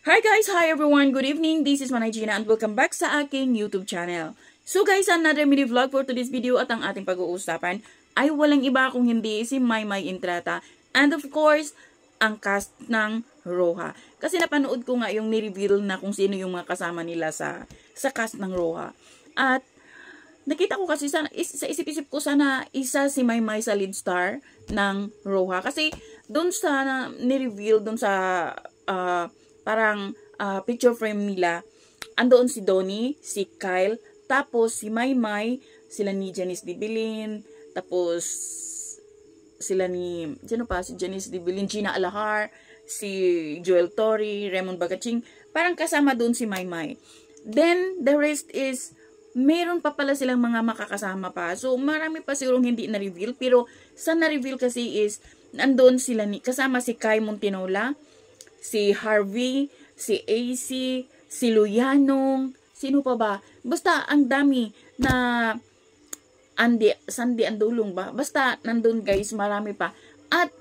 Hi guys! Hi everyone! Good evening! This is Manay Gina and welcome back sa aking YouTube channel. So guys, another mini vlog for today's video at ang ating pag-uusapan ay walang iba kung hindi si Maymay Entrata and of course, ang cast ng Roja. Kasi napanood ko nga yung ni-reveal na kung sino yung mga kasama nila sa cast ng Roja. At nakita ko kasi sa isip-isip ko sana isa si Maymay sa lead star ng Roja. Kasi doon sa ni-reveal, doon sa picture frame nila, andoon si Donnie, si Kyle, tapos si Maymay, sila ni Janice Dibilin, tapos sila ni, sino pa? Si Janice Dibilin, Gina Alahar, si Joel Torre, Raymond Bagaching, parang kasama doon si Maymay. Then, the rest is, meron pa pala silang mga makakasama pa. So, marami pa sigurong hindi na-reveal, pero sa na-reveal kasi is, andoon sila ni, kasama si Kai Montinola, si Harvey, si AC, si Luyanong, sino pa ba? Basta ang dami na Sandy Andulong ba? Basta nandun guys, marami pa. At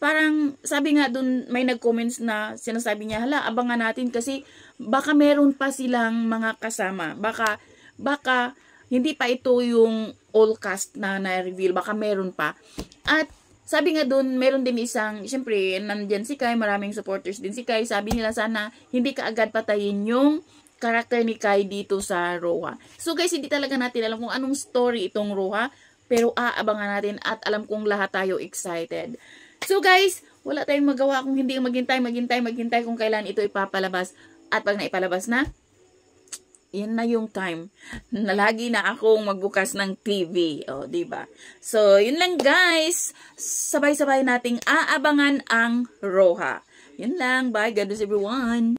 parang sabi nga dun, may nag-comments na sinasabi niya, hala, abangan natin kasi baka meron pa silang mga kasama. Baka hindi pa ito yung all cast na na-reveal, baka meron pa. At sabi nga doon, meron din isang, syempre, nandyan si Kai, maraming supporters din si Kai. Sabi nila sana, hindi kaagad patayin yung karakter ni Kai dito sa Roja. So guys, hindi talaga natin alam kung anong story itong Roja, pero aabangan natin at alam kong lahat tayo excited. So guys, wala tayong magawa kung hindi maghintay kung kailan ito ipapalabas. At pag naipalabas na, yan na yung time na lagi na akong magbukas ng TV. O, diba? So, yun lang guys. Sabay-sabay nating aabangan ang Roja. Yun lang. Bye. God bless everyone.